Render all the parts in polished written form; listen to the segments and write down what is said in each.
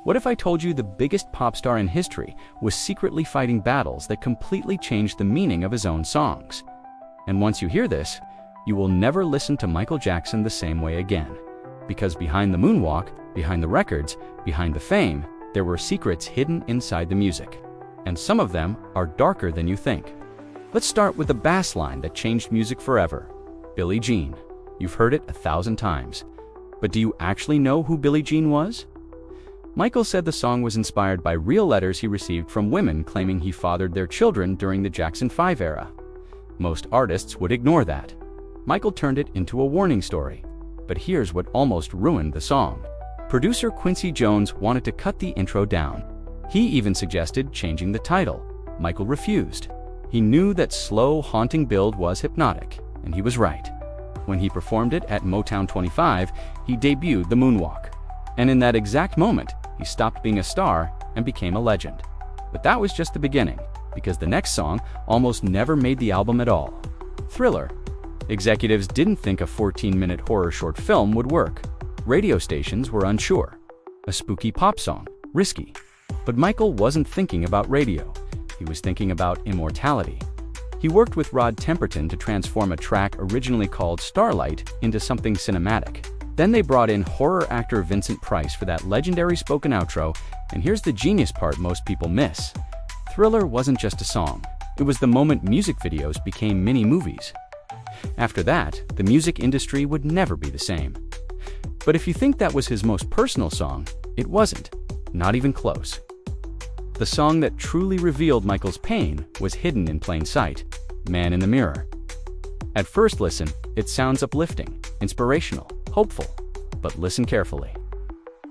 What if I told you the biggest pop star in history was secretly fighting battles that completely changed the meaning of his own songs? And once you hear this, you will never listen to Michael Jackson the same way again. Because behind the moonwalk, behind the records, behind the fame, there were secrets hidden inside the music. And some of them are darker than you think. Let's start with the bass line that changed music forever. Billie Jean. You've heard it 1,000 times. But do you actually know who Billie Jean was? Michael said the song was inspired by real letters he received from women claiming he fathered their children during the Jackson 5 era. Most artists would ignore that. Michael turned it into a warning story. But here's what almost ruined the song. Producer Quincy Jones wanted to cut the intro down. He even suggested changing the title. Michael refused. He knew that slow, haunting build was hypnotic, and he was right. When he performed it at Motown 25, he debuted the moonwalk. And in that exact moment, he stopped being a star and became a legend. But that was just the beginning, because the next song almost never made the album at all. Thriller. Executives didn't think a 14-minute horror short film would work. Radio stations were unsure. A spooky pop song, risky. But Michael wasn't thinking about radio. He was thinking about immortality. He worked with Rod Temperton to transform a track originally called Starlight into something cinematic. Then they brought in horror actor Vincent Price for that legendary spoken outro, and here's the genius part most people miss. Thriller wasn't just a song. It was the moment music videos became mini-movies. After that, the music industry would never be the same. But if you think that was his most personal song, it wasn't. Not even close. The song that truly revealed Michael's pain was hidden in plain sight, Man in the Mirror. At first listen, it sounds uplifting, inspirational, hopeful, but listen carefully.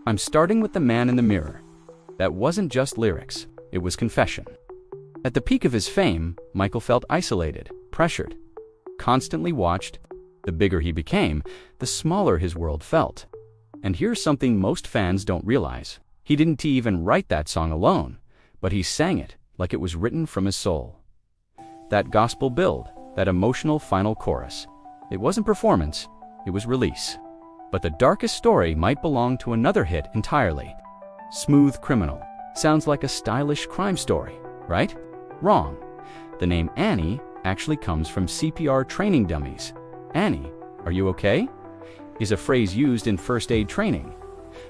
I'm starting with the Man in the Mirror. That wasn't just lyrics, it was confession. At the peak of his fame, Michael felt isolated, pressured, constantly watched. The bigger he became, the smaller his world felt. And here's something most fans don't realize. He didn't even write that song alone, but he sang it like it was written from his soul. That gospel build, that emotional final chorus. It wasn't performance, it was release. But the darkest story might belong to another hit entirely. Smooth Criminal. Sounds like a stylish crime story, right? Wrong. The name Annie actually comes from CPR training dummies. Annie, are you okay? Is a phrase used in first aid training.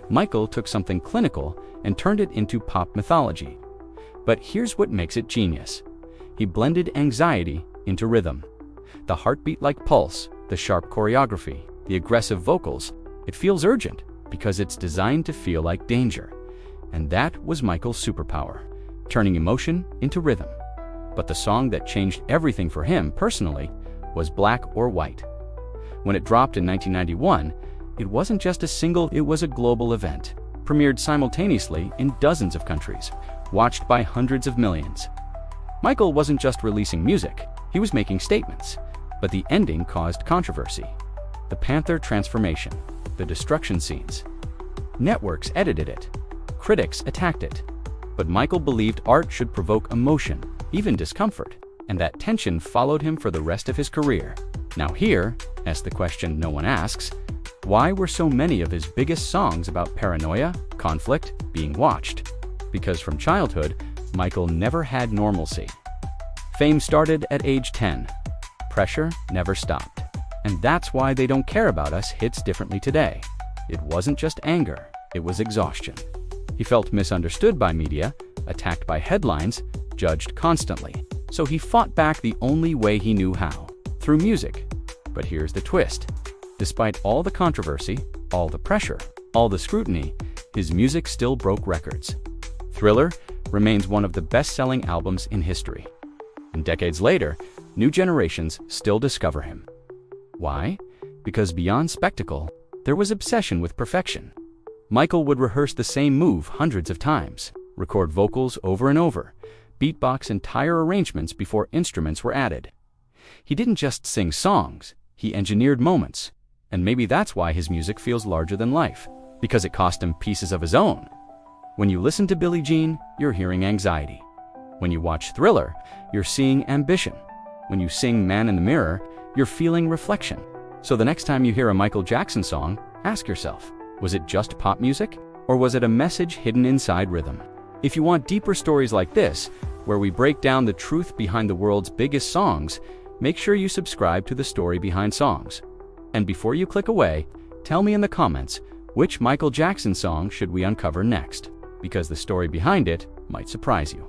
Michael took something clinical and turned it into pop mythology. But here's what makes it genius. He blended anxiety into rhythm. The heartbeat-like pulse, the sharp choreography, the aggressive vocals. It feels urgent because it's designed to feel like danger. And that was Michael's superpower, turning emotion into rhythm. But the song that changed everything for him personally was Black or White. When it dropped in 1991, it wasn't just a single, it was a global event, premiered simultaneously in dozens of countries, watched by hundreds of millions. Michael wasn't just releasing music, he was making statements, but the ending caused controversy. The Panther transformation, the destruction scenes. Networks edited it, critics attacked it, but Michael believed art should provoke emotion, even discomfort, and that tension followed him for the rest of his career. Now here, as the question no one asks, why were so many of his biggest songs about paranoia, conflict, being watched? Because from childhood, Michael never had normalcy. Fame started at age 10. Pressure never stopped. And that's why they don't care about us hits differently today. It wasn't just anger, it was exhaustion. He felt misunderstood by media, attacked by headlines, judged constantly. So he fought back the only way he knew how, through music. But here's the twist. Despite all the controversy, all the pressure, all the scrutiny, his music still broke records. Thriller remains one of the best-selling albums in history. And decades later, new generations still discover him. Why? Because beyond spectacle, there was obsession with perfection. Michael would rehearse the same move hundreds of times, record vocals over and over, beatbox entire arrangements before instruments were added. He didn't just sing songs, he engineered moments. And maybe that's why his music feels larger than life, because it cost him pieces of his own. When you listen to Billie Jean, you're hearing anxiety. When you watch Thriller, you're seeing ambition. When you sing Man in the Mirror, you're feeling reflection. So the next time you hear a Michael Jackson song, ask yourself, was it just pop music? Or was it a message hidden inside rhythm? If you want deeper stories like this, where we break down the truth behind the world's biggest songs, make sure you subscribe to The Story Behind Songs. And before you click away, tell me in the comments, which Michael Jackson song should we uncover next? Because the story behind it might surprise you.